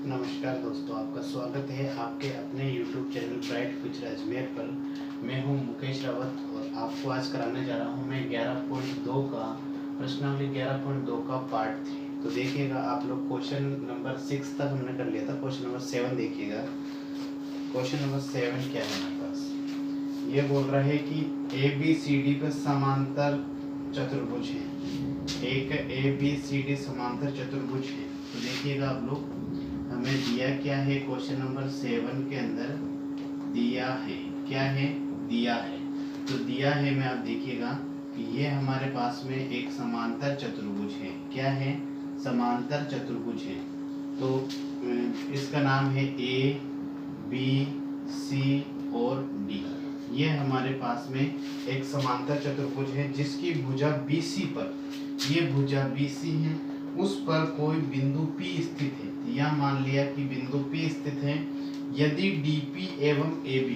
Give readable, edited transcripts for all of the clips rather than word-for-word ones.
नमस्कार दोस्तों, आपका स्वागत है आपके अपने YouTube channel bright future Ajmer पर। मैं हूं मुकेश रावत और आपको आज कराने जा रहा हूं मैं 11.2 का प्रश्नावली 11.2 का पार्ट 3। तो देखिएगा आप लोग, क्वेश्चन नंबर 6 तक हमने कर लिया था। क्वेश्चन नंबर 7 देखिएगा। क्वेश्चन नंबर 7 क्या है हमारे पास? ये बोल रहा है कि ABCD पर समांतर चतुर्भुज है। एक ABCD समांतर चतुर्भुज है। तो देखिएगा आप लोग, हमें दिया क्या है? क्वेश्चन नंबर 7 के अंदर दिया है, क्या है? दिया है। तो दिया है में आप देखिएगा कि ये हमारे पास में एक समांतर चतुर्भुज है। क्या है? समांतर चतुर्भुज है। तो इसका नाम है ABC और D। ये हमारे पास में एक समांतर चतुर्भुज है जिसकी भुजा BC पर, ये भुजा BC है, उस पर कोई बिंदु P स्थित है। यह मान लिया कि बिंदु P स्थित है। यदि DP एवं AB,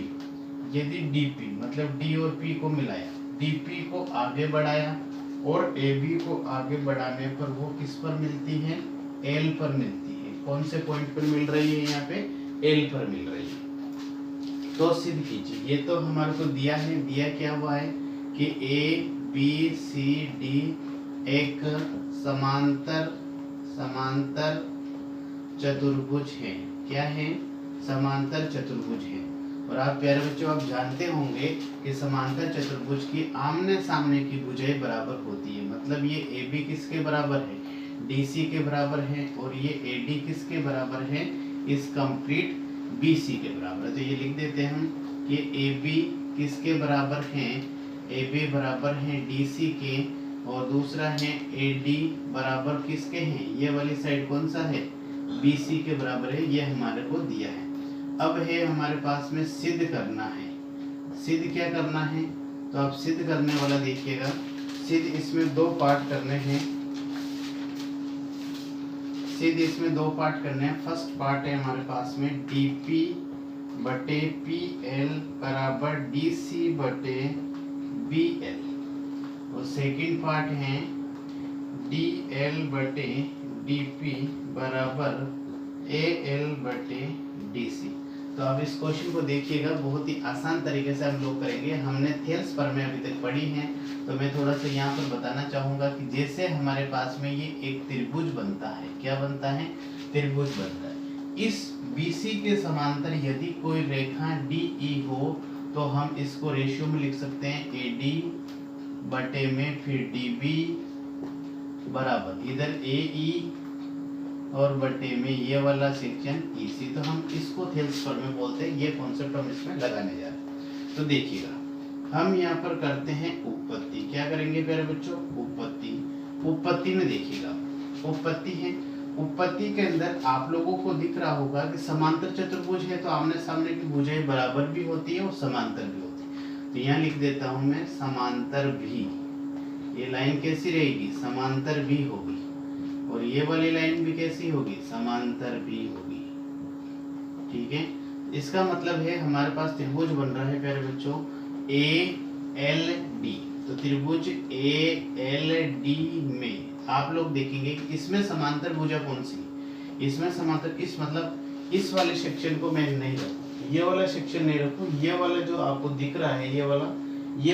यदि DP मतलब D और P को मिलाया, DP को आगे बढ़ाया और AB को आगे बढ़ाने पर वो किस पर मिलती है? L पर मिलती है। कौन से पॉइंट पर मिल रही है? यहाँ पे L पर मिल रही है। तो सिद्ध कीजिए। ये तो हमारे को दिया है। दिया क्या हुआ है कि ABCD एक समांतर चतुर्भुज है। क्या है? समांतर चतुर्भुज है। और आप प्यारे बच्चों, आप जानते होंगे कि समांतर चतुर्भुज की आमने सामने की भुजाएं बराबर होती है। मतलब ये AB किसके बराबर है? DC के बराबर है। और ये AD किसके बराबर है? इस कंप्लीट BC के बराबर है। तो ये लिख देते हैं हम कि AB किसके बराबर है? AB बराबर है DC के, और दूसरा है AD बराबर किसके हैं? ये वाली साइड कौन सा है? BC के बराबर है। ये हमारे को दिया है। अब है हमारे पास में सिद्ध करना है। सिद्ध क्या करना है? तो आप सिद्ध करने वाला देखिएगा। सिद्ध इसमें दो पार्ट करने हैं। सिद्ध इसमें दो पार्ट करने हैं। फर्स्ट पार्ट है हमारे पास में DP बटे PL बराबर DC बटे BL, और सेकंड पार्ट है DL बटे DP बराबर AL बटे DC। तो अब इस क्वेश्चन को देखिएगा, बहुत ही आसान तरीके से हम लोग करेंगे। हमने थेल्स प्रमेय अभी तक पढ़ी है, तो मैं थोड़ा सा यहाँ पर बताना चाहूँगा कि जैसे हमारे पास में ये एक त्रिभुज बनता है। क्या बनता है? त्रिभुज बनता है। इस BC के समांतर यदि कोई रेखा DE हो तो हम इसको रेशियो में लिख सकते हैं AD बटे में फिर DB बराबर इधर AE और बटे में ये वाला सेक्शन EC। तो हम इसको थेल्स प्रमेय बोलते हैं। ये कॉन्सेप्ट हम इसमें लगाने जा रहे हैं। तो देखिएगा, हम यहाँ पर करते हैं उपपत्ति। क्या करेंगे प्यारे बच्चों? उपपत्ति। उपपत्ति में देखिएगा, उपपत्ति है। उपपत्ति के अंदर आप लोगों को दिख रहा होगा कि समांतर चतुर्भुज है तो आमने सामने की भुजाएं बराबर भी होती है और समांतर भी होती है। तो यहाँ लिख देता हूँ मैं समांतर भी। ये लाइन कैसी रहेगी? समांतर भी होगी। और ये वाली लाइन भी कैसी होगी? समांतर भी होगी। ठीक है। इसका मतलब है हमारे पास त्रिभुज बन रहा है प्यारे बच्चों ALD। तो त्रिभुज ALD में आप लोग देखेंगे कि इसमें समांतर भुजा कौन सी? इसमें समांतर, इस मतलब इस वाले सेक्शन को मैं नहीं रखूं, ये वाला सेक्शन नहीं रखूं, ये वाला जो आपको दिख रहा है, ये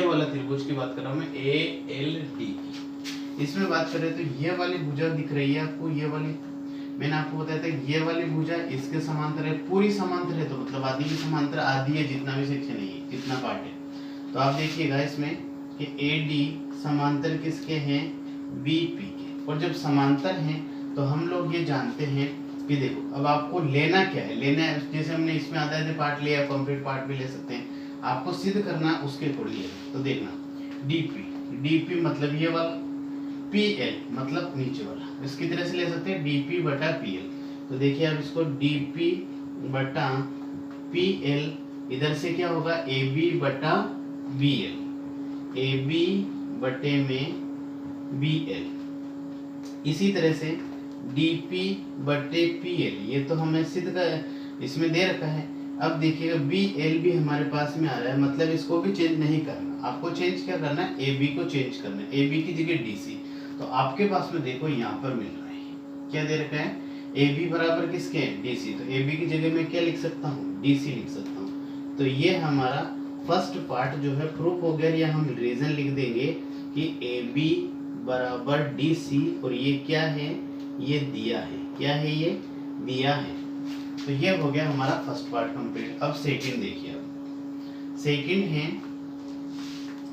वाला त्रिभुज की बात कर रहा हूं मैं ALD की। इसमें बात करें तो ये वाली भुजा दिख रही है आपको, ये वाली मैंने आपको बताया था ये वाली भुजा इसके समांतर है, पूरी समांतर है। तो मतलब आधी की समांतर आधी है, जितना भी सेक्शन है, कितना पार्ट है। तो आप देखिएगा इसमें कि AD समांतर किसके हैं? BP के। और जब समांतर हैं तो हम लोग ये जानते हैं कि देखो, अब आपको लेना क्या है? लेना है जैसे हमने इसमें आधा आधे पार्ट लिया, कंप्लीट पार्ट भी ले सकते हैं। आपको सिद्ध करना उसके अकॉर्डिंग है। तो देखना DP मतलब ये वाला, PL मतलब नीचे वाला, इसकी तरह से ले सकते हैं DP बटा PL। तो देखिए अब इसको DP बटा PL, इधर से क्या होगा? AB बटा BL, AB बटे में BL। इसी तरह से DP बटे PL, ये तो हमें सिद्ध का इसमें दे रखा है। अब देखिएगा BL भी हमारे पास में आ रहा है, मतलब इसको भी चेंज नहीं करना। आपको चेंज क्या करना है? AB को चेंज करना है, AB की जगह DC। तो आपके पास में देखो यहाँ पर मिल रहा है, क्या दे रखा है? ए बी बराबर किसके है, डी सी। तो ए बी की जगह मैं क्या लिख सकता हूँ, डी सी लिख सकता हूँ। तो ये हमारा फर्स्ट पार्ट जो है प्रूफ हो गया। या हम रीजन लिख देंगे कि ए बी बराबर डी सी, और ये क्या है, ये दिया है। क्या है, ये दिया है। तो ये हो गया हमारा फर्स्ट पार्ट कंप्लीट। अब सेकंड देखिए। अब सेकंड है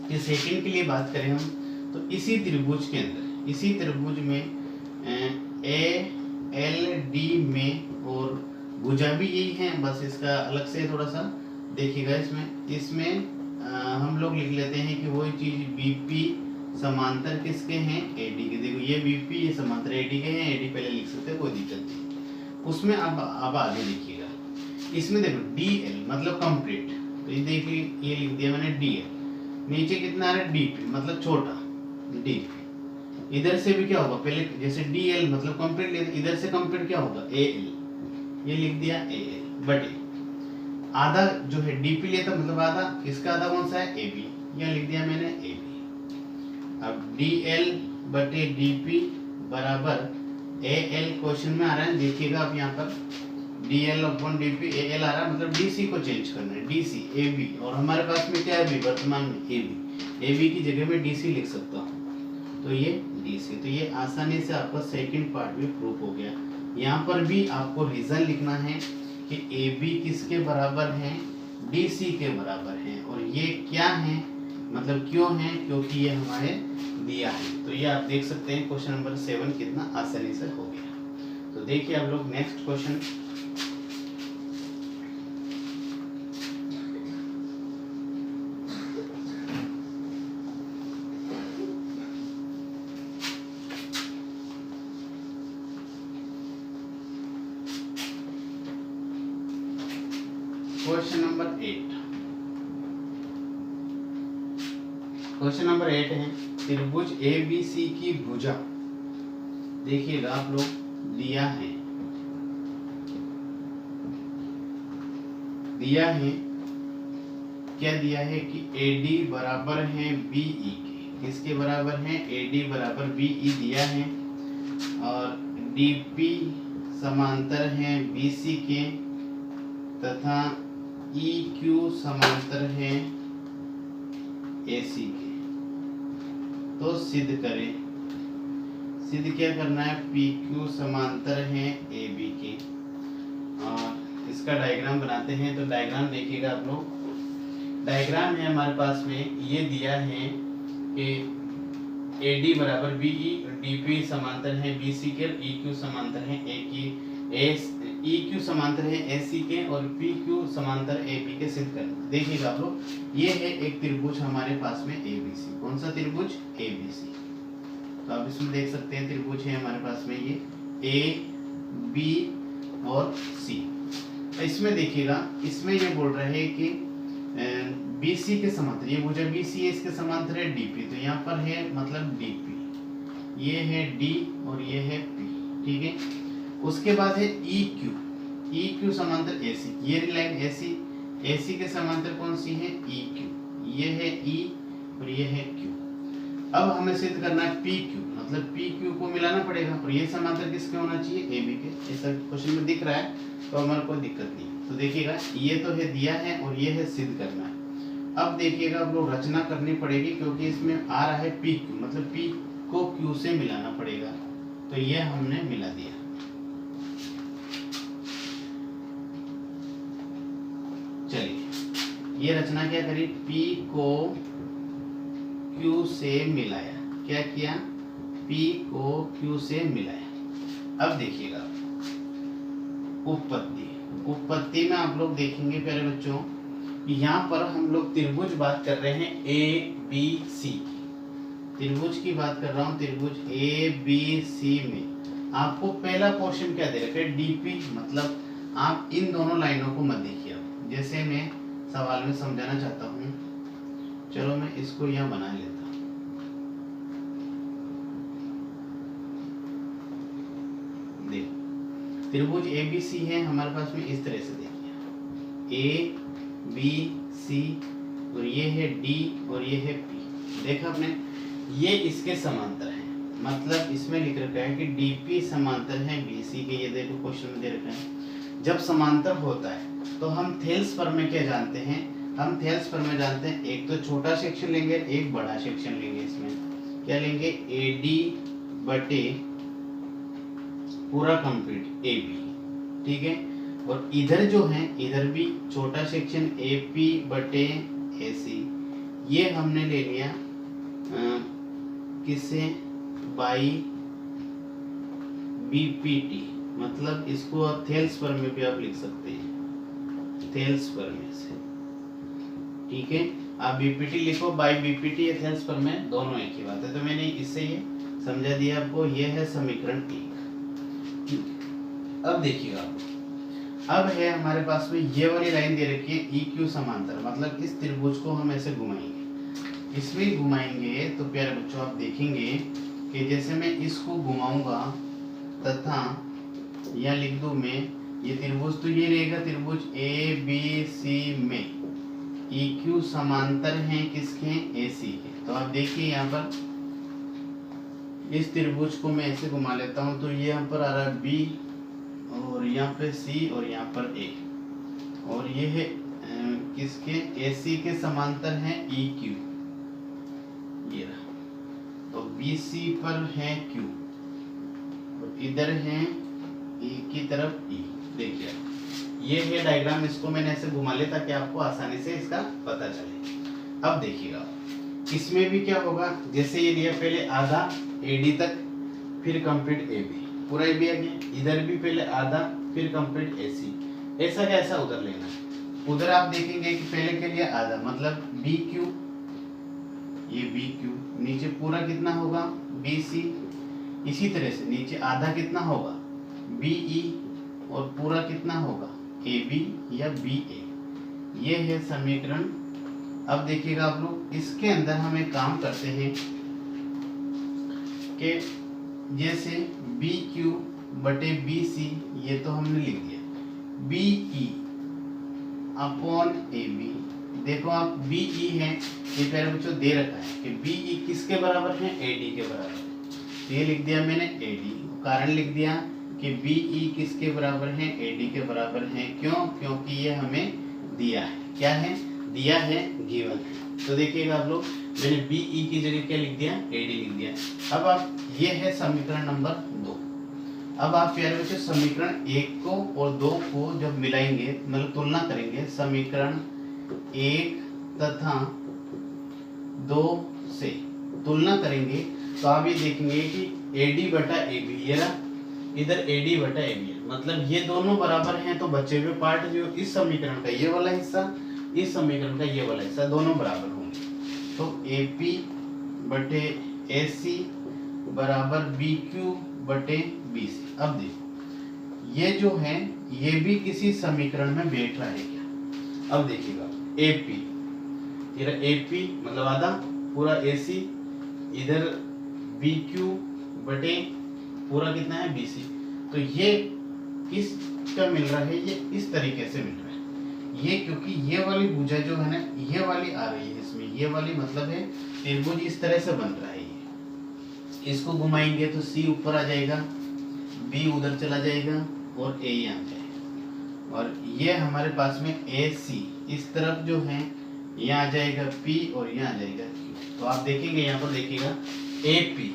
कि सेकंड के लिए बात करें हम, तो इसी त्रिभुज के अंदर, इसी त्रिभुज में ए एल डी में, और भुजा भी यही है, बस इसका अलग से थोड़ा सा देखिएगा। इसमें हम लोग लिख लेते हैं कि वही चीज बीपी समांतर किसके हैं, एडी के। देखो ये बीपी, ये समांतर एडी के हैं। एडी पहले लिख सकते हैं, कोई दिक्कत नहीं उसमें। अब आगे देखिएगा। इसमें देखो डीएल मतलब कंप्लीट, तो ये देखिए ये लिख दिया मैंने डीएल। नीचे कितना आ रहा है, डीपी मतलब छोटा, डीपी। इधर से भी क्या होगा, पहले जैसे डीएल मतलब कंप्लीट, इधर से कंप्लीट क्या होगा, एएल। ये लिख दिया एएल बटे आधा जो है डीपी लेता मतलब आधा, इसका आधा कौन सा है, एबी। यह लिख दिया मैंने एबी। अब डीएल बटे डीपी बराबर एएल क्वेश्चन में आ रहा है, देखिएगा आप यहाँ पर डीएल अपॉन डीपी एएल आ रहा है, मतलब डीसी को चेंज करना है, डीसी एबी। और हमारे पास में क्या है अभी वर्तमान में, एबी। एबी की जगह में डीसी लिख सकता हूँ, तो ये डीसी। तो ये आसानी से आपका सेकंड पार्ट भी प्रूफ हो गया। यहाँ पर भी आपको रीजन लिखना है कि ए बी किसके बराबर है, डी सी के बराबर है। और ये क्या है, मतलब क्यों है, क्योंकि ये हमारे दिया है। तो ये आप देख सकते हैं क्वेश्चन नंबर 7 कितना आसानी से हो गया। तो देखिए आप लोग next question. Question number 8। Question number 8 है त्रिभुज ए बी सी की भुजा। देखिएगा आप लोग, दिया है क्या दिया है कि AD बराबर है BE के। किसके बराबर है, AD बराबर BE दिया है। और DP समांतर है BC के, तथा EQ समांतर है AC के। तो सिद्ध करें। सिद्ध क्या करना है, PQ समांतर है AB के। और इसका डायग्राम बनाते हैं। तो डायग्राम देखिएगा आप लोग। डायग्राम है हमारे पास में, ये दिया है कि AD बराबर BE, DP समांतर है BC के, EQ समांतर है EQ समांतर है AC के, और PQ समांतर AB के। सिद्ध करना। देखिएगा आप लोग, ये है एक त्रिभुज हमारे पास में ABC। कौन सा त्रिभुज, ABC। तो आप इसमें देख सकते हैं त्रिभुज है हमारे पास में ये A, B और C। इसमें देखिएगा, इसमें ये बोल रहे हैं कि BC के समांतर, ये भुजा BC है, इसके समांतर है DP। तो यहाँ पर है मतलब DP, ये है D और ये है P, ठीक है। उसके बाद है EQ समांतर AC। ये लाइन AC के समांतर कौन सी है, EQ। ये है E और ये है Q। अब हमें सिद्ध करना है PQ, मतलब PQ को मिलाना पड़ेगा। और ये समांतर किसके होना चाहिए, AB के। ऐसा क्वेश्चन में दिख रहा है, तो हमारे कोई दिक्कत नहीं। तो देखिएगा, ये तो है दिया है और ये है सिद्ध करना है। अब देखिएगा आप लोग, रचना करनी पड़ेगी, क्योंकि इसमें आ रहा है PQ, मतलब P को Q से मिलाना पड़ेगा। तो ये हमने मिला दिया। चलिए, ये रचना क्या करी, P को Q से मिलाया। क्या किया, P को Q से मिलाया। अब देखिएगा उत्पत्ति में आप लोग देखेंगे प्यारे बच्चों, यहाँ पर हम लोग त्रिभुज बात कर रहे हैं ABC की। त्रिभुज की बात कर रहा हूँ, त्रिभुज ABC में आपको पहला क्वेश्चन क्या दे रखा है, DP। मतलब आप इन दोनों लाइनों को मत देखिए। जैसे मैं सवाल में समझाना चाहता हूँ, चलो मैं इसको यहाँ बना लेता हूँ। देखो, त्रिभुज ABC है हमारे पास में, इस तरह से देखिए ABC, और ये है D और ये है P। देखा आपने, ये इसके समांतर है, मतलब इसमें लिख रखा है कि डीपी समांतर है बीसी के, ये देखो क्वेश्चन में दे रखा है। जब समांतर होता है तो हम थेल्स पर में क्या जानते हैं, हम थेल्स पर में जानते हैं एक तो छोटा सेक्शन लेंगे, एक बड़ा सेक्शन लेंगे। इसमें क्या लेंगे, एडी बटे पूरा कंप्लीट एबी, ठीक है। और इधर जो है, इधर भी छोटा सेक्शन एपी बटे एसी, ये हमने ले लिया किससे, बाई बीपीटी, मतलब इसको थेल्स पर में भी आप लिख सकते हैं, थेल्स पर में से, ठीक है। आप बीपीटी लिखो, बाई बीपीटी या थेल्स पर में, दोनों एक ही बात है। तो मैंने इससे ये समझा दिया आपको, ये है समीकरण 1। अब देखिएगा, अब है हमारे पास में ये वाली लाइन दे रखी है EQ समांतर, मतलब इस त्रिभुज को हम ऐसे घुमाएंगे, इसमें घुमाएंगे तो प्यारे बच्चों आप देखेंगे कि जैसे मैं इसको घुमाऊंगा तथा यहाँ लिख दूं मैं, ये त्रिभुज तो ये रहेगा, त्रिभुज ABC में EQ समांतर हैं किसके, AC के। तो आप देखिए यहाँ पर इस त्रिभुज को मैं ऐसे घुमा लेता हूँ, तो ये यहाँ पर आ रहा है B, और यहाँ पे C, और यहाँ पर A, और ये है किसके, AC के समांतर हैं EQ, ये रहा। तो BC पर है Q, और इधर है E की तरफ E। देखिए ये है डायग्राम, इसको मैंने ऐसे घुमा लिया ताकि आपको आसानी से इसका पता चले। अब देखिएगा इसमें भी क्या होगा, जैसे ये लिया पहले आधा AD तक, फिर कंप्लीट AB, पूरा AB आ गया, इधर भी पहले आधा फिर कंप्लीट AC, ऐसा कैसा उधर लेना है। उधर आप देखेंगे कि पहले के लिए आधा, मतलब BQ, ये BQ, नीचे पूरा कितना होगा BC, इसी तरह से नीचे आधा कितना होगा BE, और पूरा कितना होगा AB या BA। ये है समीकरण। अब देखिएगा आप लोग, इसके अंदर हम एक काम करते हैं कि जैसे BQ बटे BC, ये तो हमने लिख दिया, BE अपॉन AB। देखो आप BE है, ये प्यारे बच्चों दे रखा है कि BE किसके बराबर है, AD के बराबर है, तो ये लिख दिया मैंने AD, कारण लिख दिया कि BE किसके बराबर है, AD के बराबर है। क्यों, क्योंकि ये हमें दिया है, क्या है दिया है, गिवन है। तो देखिएगा आप लोग, मैंने BE की जगह क्या लिख दिया, AD लिख दिया। अब आप, ये है समीकरण नंबर 2। अब आप प्यारे बच्चों समीकरण 1 को और 2 को जब मिलाएंगे, मतलब तुलना करेंगे, समीकरण 1 तथा 2 से तुलना करेंगे, तो आप ये देखेंगे कि AD बटा AB, ये रहा, इधर AD बटा AB है, मतलब ये दोनों बराबर हैं। तो बचे हुए पार्ट जो इस समीकरण का ये वाला हिस्सा, इस समीकरण का ये वाला हिस्सा, दोनों बराबर होंगे। तो AP बटे AC बराबर BQ बटे BC। अब देखो ये जो है, ये भी किसी समीकरण में बैठ रहा है क्या। अब देखिएगा AP, ये AP मतलब आधा, पूरा AC, इधर BQ बटे पूरा कितना है BC। तो ये किस का मिल रहा है, ये इस तरीके से मिल रहा है। ये क्योंकि ये वाली भुजा जो है ना, ये वाली आ रही है इसमें, ये वाली मतलब है त्रिभुज इस तरह से बन रहा है। ये इसको घुमाएंगे तो C ऊपर आ जाएगा, B उधर चला जाएगा, और A यहाँ जाएगा, और ये हमारे पास में AC इस तरफ जो है, यहाँ आ जाएगा P, और यहाँ आ जाएगा Q। तो आप देखेंगे यहाँ पर, देखिएगा AP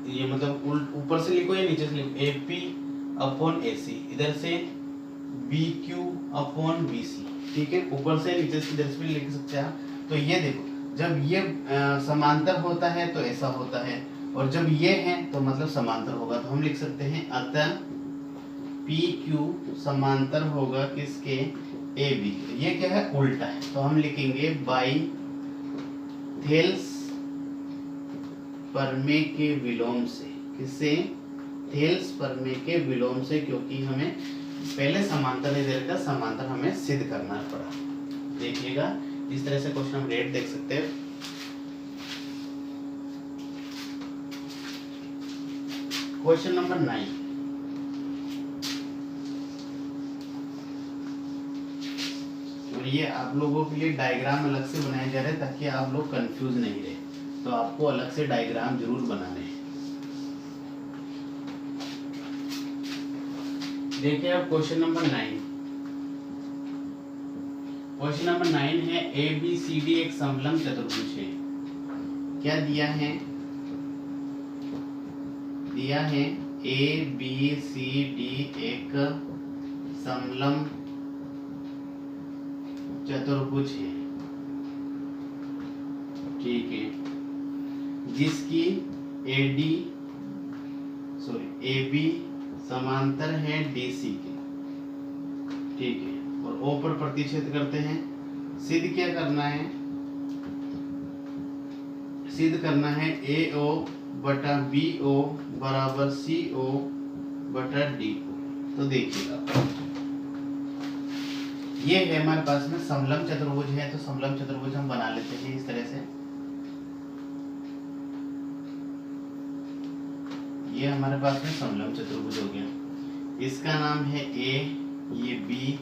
ये मतलब ऊपर से लिखो या नीचे से लिखो, AP अपॉन AC, इधर से BQ अपॉन BC, ठीक है। ऊपर से नीचे से इधर से भी लिख सकते हैं आप। तो ये देखो, जब ये समांतर होता है तो ऐसा होता है, और जब ये है तो मतलब समांतर होगा। तो हम लिख सकते हैं अतः PQ समांतर होगा किसके, AB। ये क्या है, उल्टा है, तो हम लिखेंगे बाई थेल्स प्रमेय के विलोम से, किससे, थेल्स प्रमेय के विलोम से, क्योंकि हमें पहले समांतर नहीं दे रखा, समांतर हमें सिद्ध करना पड़ा। देखिएगा इस तरह से क्वेश्चन हम रेट देख सकते हैं। क्वेश्चन नंबर 9, और ये आप लोगों के लिए डायग्राम अलग से बनाए जा रहे हैं ताकि आप लोग कंफ्यूज नहीं रहे। तो आपको अलग से डायग्राम जरूर बनाने हैं। देखिए अब क्वेश्चन नंबर 9। क्वेश्चन नंबर 9 है ए बी सी डी एक समलंब चतुर्भुज है। क्या दिया है? दिया है ए बी सी डी एक समलंब चतुर्भुज है, ठीक है, जिसकी ए बी समांतर है डी सी के, ठीक है, और ओ पर प्रतिच्छेद करते हैं। सिद्ध क्या करना है? सिद्ध करना है ए ओ बटा बी ओ बराबर सी ओ बटा डी ओ। तो देखिएगा ये है हमारे पास में समलंब चतुर्भुज है, तो समलंब चतुर्भुज हम बना लेते हैं इस तरह से। ये हमारे पास में समलंब चतुर्भुज हो गया। इसका नाम है ए, ये बी,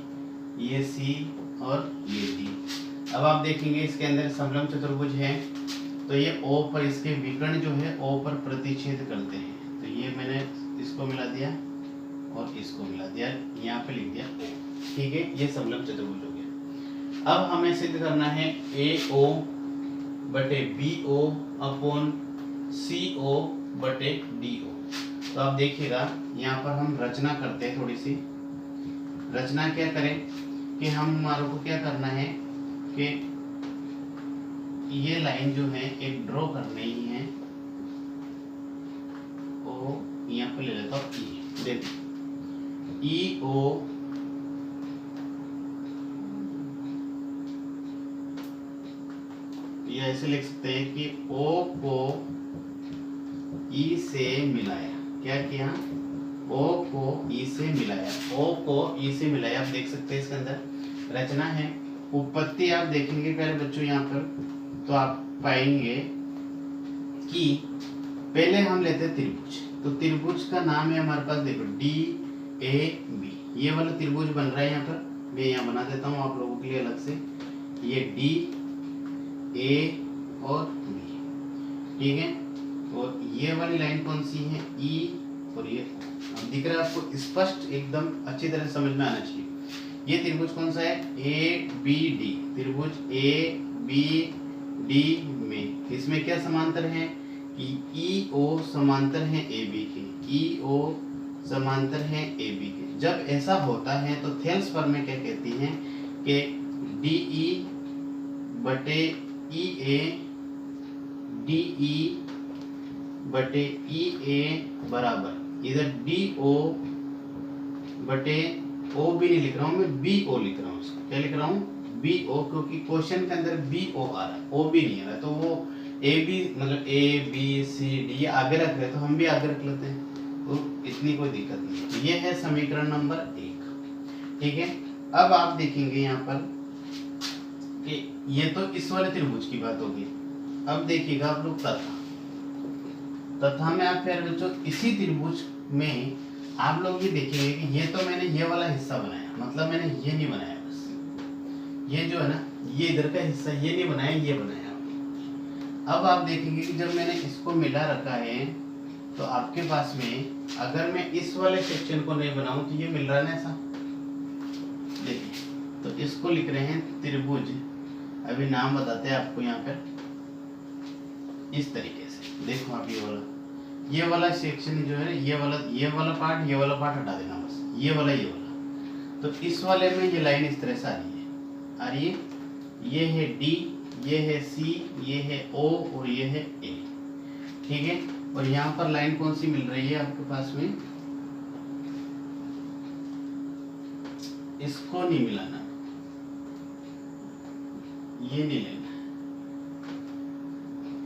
ये सी और ये डी। अब आप देखेंगे इसके अंदर समलंब चतुर्भुज है, तो ये ओ पर इसके विकर्ण जो है ओ पर प्रतिच्छेद करते हैं। तो ये मैंने इसको मिला दिया और इसको मिला दिया, यहाँ पे लिख दिया ओ, ठीक है, ये समलंब चतुर्भुज हो गया। अब हमें सिद्ध करना है ए ओ बटे बी ओ अपॉन सी ओ बटे डी ओ। तो आप देखिएगा यहाँ पर हम रचना करते हैं, थोड़ी सी रचना क्या करें कि हम हमारे को क्या करना है कि ये लाइन जो है एक ड्रॉ करनी ही है। ओ यहाँ पे ले लेता हूँ ई, देखो ई ओ ये ऐसे लिख सकते हैं कि ओ को ई से मिलाया। क्या किया? ओ को ई से मिलाया, ओ को ई से मिलाया। आप देख सकते हैं इसके अंदर रचना है। उत्पत्ति आप देखेंगे पहले बच्चों यहाँ पर, तो आप पाएंगे कि पहले हम लेते हैं त्रिभुज। तो त्रिभुज का नाम है हमारे पास, देखो डी ए बी, ये वाला त्रिभुज बन रहा है यहाँ पर। मैं यहाँ बना देता हूँ आप लोगों के लिए अलग से। ये डी ए और बी, ठीक है, और ये वाली लाइन कौन सी है? ई और ये अब दिख रहा है आपको स्पष्ट, एकदम अच्छी तरह समझ में आना चाहिए। ये त्रिभुज कौन सा है? A B D. त्रिभुज ए बी डी में इसमें क्या समांतर है कि ई ओ समांतर है ए बी के, ई ओ समांतर है ए बी के। जब ऐसा होता है तो थेल्स फॉर्म क्या कहती हैं कि डी ई बटे ई ए डी ई बटे ई ए बराबर, इधर डी ओ बटे ओ भी नहीं लिख रहा हूँ मैं, बी ओ लिख रहा हूँ। क्या लिख रहा हूँ? बी ओ, क्योंकि क्वेश्चन के अंदर बी ओ आ रहा है, ओ भी नहीं आ रहा है। तो वो ए बी मतलब ए बी सी डी ये आगे रख रहे, तो हम भी आगे रख लेते हैं, तो इतनी कोई दिक्कत नहीं है। तो ये है समीकरण नंबर 1, ठीक है। अब आप देखेंगे यहाँ पर कि ये तो इस वाले त्रिभुज की बात होगी। अब देखिएगा आप लोग तथा में आप फिर बच्चों इसी त्रिभुज में आप लोग ये देखेंगे कि ये तो मैंने ये वाला हिस्सा बनाया, मतलब मैंने ये नहीं बनाया, बस ये जो है ना ये इधर का हिस्सा ये नहीं बनाया, ये बनाया। अब आप देखेंगे कि जब मैंने इसको मिला रखा है तो आपके पास में अगर मैं इस वाले सेक्शन को नहीं बनाऊं तो ये मिल रहा है ना ऐसा, देखिए। तो इसको लिख रहे हैं त्रिभुज, अभी नाम बताते हैं आपको यहाँ पर इस तरीके से। देखो आप ये वाला सेक्शन जो है ये वाला पार्ट हटा देना बस, ये वाला। तो इस वाले में ये लाइन इस तरह से आ रही है, ये है डी, ये है सी, ये है ओ और ये है ए, ठीक है। और यहाँ पर लाइन कौन सी मिल रही है आपके पास में? इसको नहीं मिलाना, ये नहीं लेना।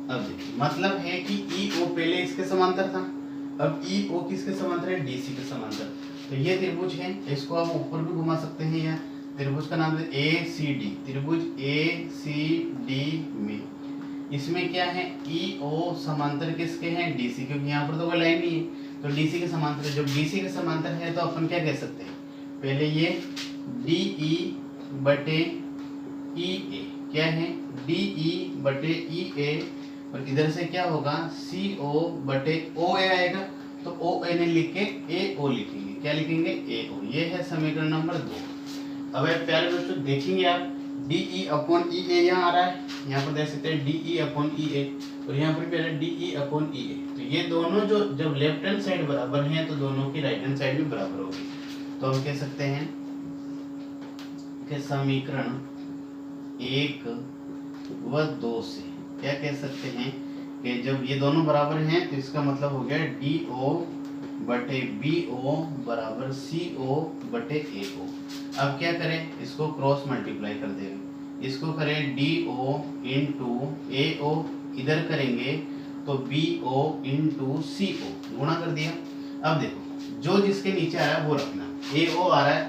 अब देखिए मतलब है कि ई ओ पहले इसके समांतर था, अब ई ओ किसके समांतर है? डी सी के समांतर। तो ये त्रिभुज है, इसको आप ऊपर भी घुमा सकते हैं। या त्रिभुज का नाम है ए सी डी, त्रिभुज ए सी डी में इसमें क्या है? ई ओ समांतर किसके हैं? डी सी, क्योंकि यहाँ पर तो कोई लाइन नहीं है, तो डी सी के समांतर। जब डी सी के समांतर है तो अपन क्या कह सकते हैं? पहले ये डी ई बटे ई ए क्या है? डी ई बटे ई ए, और इधर से क्या होगा? सी ओ बटे ओ ए आएगा, तो ओ ए नहीं लिख के ए ओ लिखेंगे। क्या लिखेंगे? ए ओ। ये है समीकरण नंबर 2। अब प्यारे बच्चों देखेंगे आप डी ई अपॉन ई ए यहाँ आ रहा है, यहाँ पर देख सकते हैं डी ई अपॉन ई ए, और यहाँ पर भी आ रहा है डी ई अपॉन ई ए। तो ये दोनों जो जब लेफ्ट हैंड साइड बराबर हैं तो दोनों की राइट हैंड साइड भी बराबर होगी। तो हम कह सकते हैं कि समीकरण 1 व 2 से क्या कह सकते हैं कि जब ये दोनों बराबर हैं तो इसका मतलब हो गया डी ओ बटे बी ओ बराबर सी ओ बटे ए ओ। अब क्या करें? इसको क्रॉस मल्टीप्लाई कर देंगे। इसको करें डी ओ इंटू ए ओ, इधर करेंगे तो बी ओ इंटू सी ओ, गुणा कर दिया। अब देखो जो जिसके नीचे आ रहा है वो रखना। ए ओ आ रहा है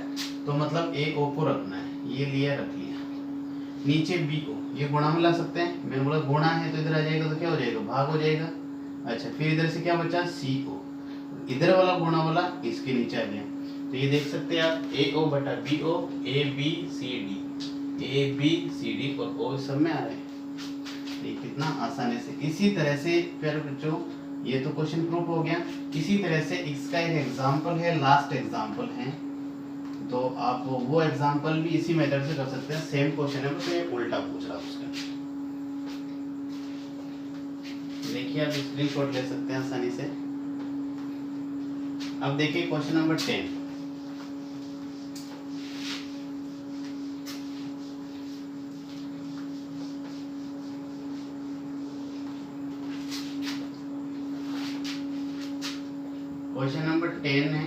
तो मतलब ए ओ को रखना है, ये लिया रख लिया। नीचे बी ओ, ये गुणा में ला सकते हैं, मैंने बोला गुणा है तो इधर आ जाएगा तो क्या हो जाएगा? भाग हो जाएगा। अच्छा फिर इधर से क्या बचा? सी ओ, इधर वाला गुणा वाला इसके नीचे आ गया। तो ये देख सकते हैं आप ए ओ बटा B O, A B C D और ओ सब में आ रहे हैं। ये कितना आसानी से। इसी तरह से प्यारे बच्चों ये तो क्वेश्चन प्रूफ हो गया। इसी तरह से इसका एक एग्जांपल है, लास्ट एग्जांपल है, तो आप वो एग्जांपल भी इसी मेथड से कर सकते हैं। सेम क्वेश्चन है तो ये उल्टा पूछ रहा है उसका। देखिए आप स्क्रीनशॉट ले सकते हैं आसानी से। अब देखिए क्वेश्चन नंबर 10। क्वेश्चन नंबर 10 है,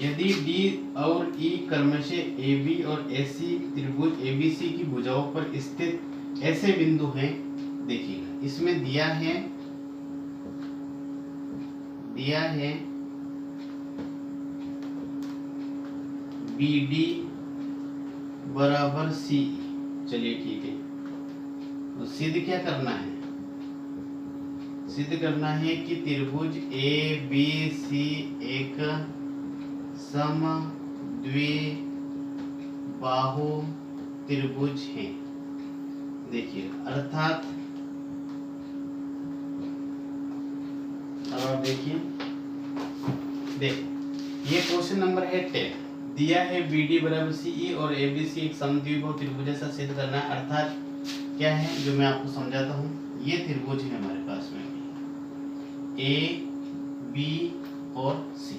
यदि डी और ई क्रमशः ए बी और ए सी त्रिभुज ए बी सी की भुजाओं पर स्थित ऐसे बिंदु हैं, देखिएगा इसमें दिया है बी डी बराबर सी। चलिए ठीक है, तो सिद्ध क्या करना है? सिद्ध करना है कि त्रिभुज ए बी सी एक समद्विबाहु त्रिभुज है। देखिए अर्थात अब आप देखिए, देखो ये क्वेश्चन नंबर है 10, दिया है बी डी बराबर सी ई और ए बी सी एक समद्विबाहु त्रिभुज ऐसा सिद्ध करना है। अर्थात क्या है जो मैं आपको समझाता हूँ। ये त्रिभुज है हमारे पास में ए बी और सी,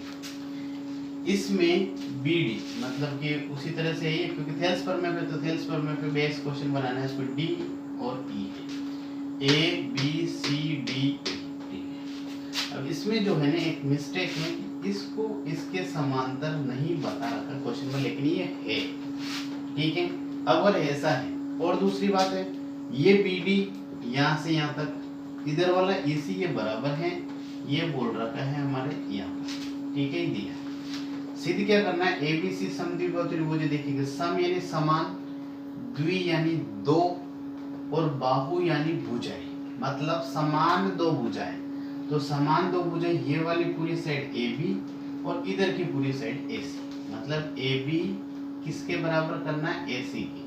इसमें बी डी मतलब कि उसी तरह से ये क्योंकि थेल्स प्रमेय पे तो थेल्स प्रमेय पे बेस क्वेश्चन बनाना है। इसमें डी और ई है, A B C D E. अब इसमें जो है ना एक मिस्टेक है, इसको इसके समांतर नहीं बता रखा क्वेश्चन में, लेकिन ये है ठीक है। अब और ऐसा है, और दूसरी बात है ये बी डी यहाँ से यहाँ तक, इधर वाला ए सी ये बराबर है, ये बोल रखा है हमारे यहाँ ठीक है दिया। सिद्ध क्या करना है? ए बी सी समद्विबाहु त्रिभुज देखिएगा, सम यानी समान, द्वि यानी दो, और बाहु यानी भुजाएं, मतलब समान दो भुजाएं। तो समान दो भुजाएं ये वाली पूरी साइड ए बी और इधर की पूरी साइड ए सी, मतलब ए बी किसके बराबर करना है? ए सी की।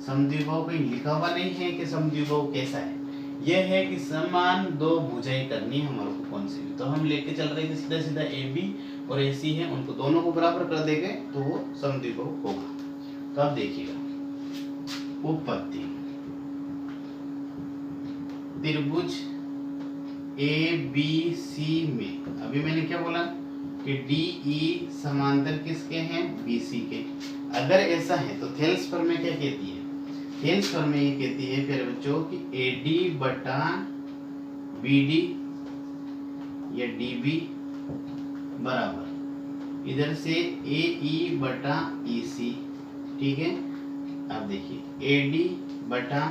समद्विबाहु कहीं लिखा हुआ नहीं है कि समद्विबाहु कैसा है, यह है कि समान दो भुजाएं करनी है हमारे को कौन सी भी। तो हम लेके चल रहे थे सीधा सीधा ए बी और ए सी है, उनको दोनों को बराबर कर देंगे तो वो समद्विबाहु होगा। तो अब देखिएगा उत्पत्ति, त्रिभुज ए बी सी में अभी मैंने क्या बोला कि डी ई समांतर किसके हैं? बी सी के। अगर ऐसा है तो थेल्स प्रमेय क्या कहती है? थेल्स प्रमेय ये कहती है फिर बच्चों कि ए डी बटा बी डी या डी बी बराबर इधर से ए ई बटा ई सी, ठीक है। अब देखिए ए डी बटा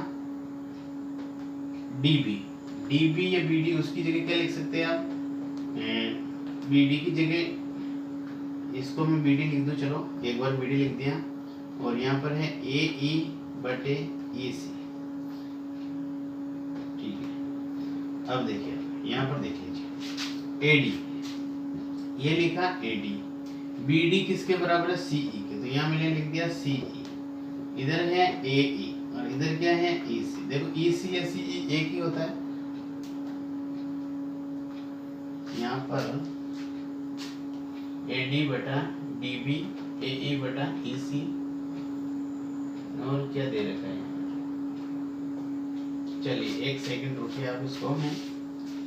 डी बी या बी डी, उसकी जगह क्या लिख सकते हैं आप? बी डी की जगह इसको मैं बी डी लिख दूं, चलो एक बार बी डी लिख दिया, और यहाँ पर है ए ई बटे ई सी, ठीक है। अब देखिए यहाँ पर देख लीजिए ए डी, ये लिखा ए डी, बी डी किसके बराबर है? सी ई के, तो यहाँ मैंने लिख दिया सी ई, इधर है ए ई और इधर क्या है? ई सी। देखो ई सी या सी ई एक ही होता है, यहाँ यहाँ पर AD बटा DB AE बटा EC और क्या दे रखा है। चलिए एक सेकंड रुकिए आप इसको, मैं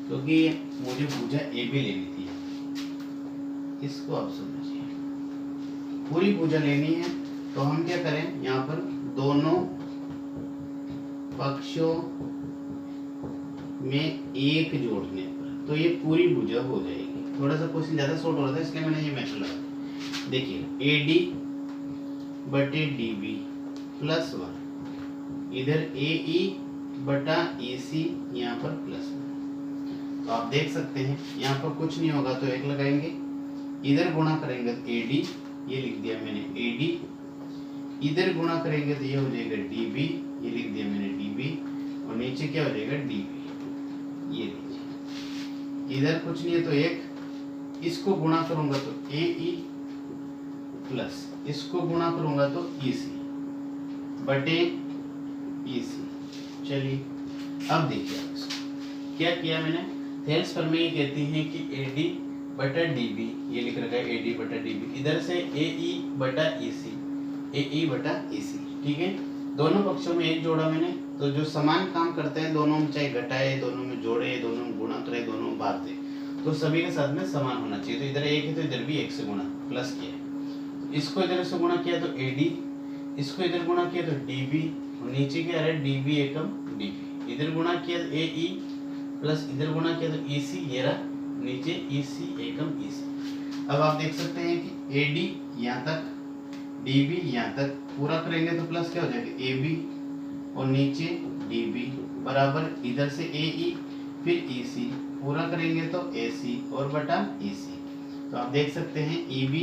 क्योंकि मुझे भुजा AB लेनी थी, इसको आप समझिए। पूरी भुजा लेनी है तो हम क्या करें, यहाँ पर दोनों पक्षों में एक जोड़ने पर तो ये पूरी भुजा हो जाएगी। थोड़ा सा क्वेश्चन ज्यादा शॉर्ट हो रहा था इसलिए मैंने ये मेथड लगाया। देखिए AD बटे DB प्लस 1, इधर AE बटा EC यहाँ पर प्लस 1। तो आप देख सकते हैं यहाँ पर कुछ नहीं होगा तो 1 लगाएंगे, इधर गुणा करेंगे तो AD, ये लिख दिया मैंने AD, इधर गुणा करेंगे तो ये हो जाएगा DB, ये लिख दिया मैंने DB, और नीचे क्या हो जाएगा DB, ये लीजिए। इधर कुछ नहीं है तो 1, इसको गुणा करूंगा तो AE प्लस इसको गुणा करूंगा तो EC बटे EC। चलिए अब देखिए आप इसको क्या किया मैंने, थेल्स प्रमेय कहती है कि AD बटा DB, ये लिख रखा है AD बटा DB, इधर से AE बटा EC, AE बटा EC, ठीक है। दोनों पक्षों में एक जोड़ा मैंने, तो जो समान काम करते हैं दोनों में, चाहे घटाए, दोनों में जोड़े, दोनों में गुणा करे, दोनों में बांट दे, तो सभी के साथ में समान होना चाहिए। तो इधर 1 है तो इधर भी 1 से गुणा प्लस किया, तो इसको इधर से गुणा किया तो AD, इसको इधर गुणा किया तो DB, और नीचे क्या आ रहा है DB एकम DB, इधर गुणा किया तो AE प्लस इधर गुणा किया तो EC, ये रहा नीचे EC एकम EC। अब आप देख सकते हैं कि AD यहाँ तक, DB यहाँ तक, पूरा करेंगे तो प्लस क्या हो जाएगा AB, और नीचे DB बराबर इधर से AE फिर EC, पूरा करेंगे तो AC और बटा EC। तो आप देख सकते हैं EB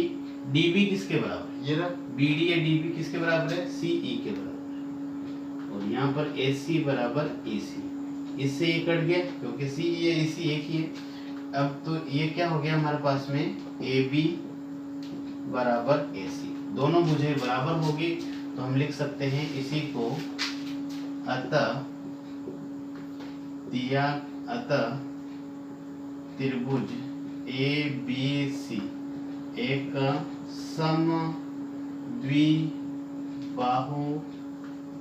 DB किसके बराबर है, ये रहा BD या DB किसके बराबर है, CE के बराबर है, और यहाँ पर AC बराबर EC, इससे ये कट गया क्योंकि CE या EC एक ही है। अब तो ये क्या हो गया हमारे पास में, AB बराबर AC, दोनों भुजें बराबर होगी तो हम लिख सकते हैं इसी को, अतः त्रिभुज ABC एक समद्विबाहु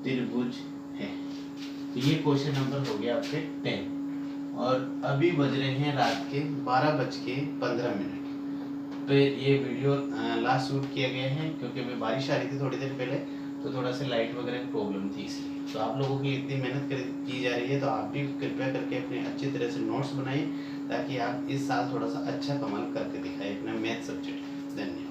त्रिभुज है। तो ये क्वेश्चन नंबर हो गया आपके 10, और अभी बज रहे हैं रात के 12:15। तो ये वीडियो लास्ट शूट किया गया है क्योंकि अभी बारिश आ रही थी थोड़ी देर पहले, तो थोड़ा सा लाइट वगैरह की प्रॉब्लम थी इसलिए। तो आप लोगों की इतनी मेहनत की जा रही है तो आप भी कृपया करके अपने अच्छी तरह से नोट्स बनाइए ताकि आप इस साल थोड़ा सा अच्छा कमाल करके दिखाएं अपना मैथ सब्जेक्ट। धन्यवाद।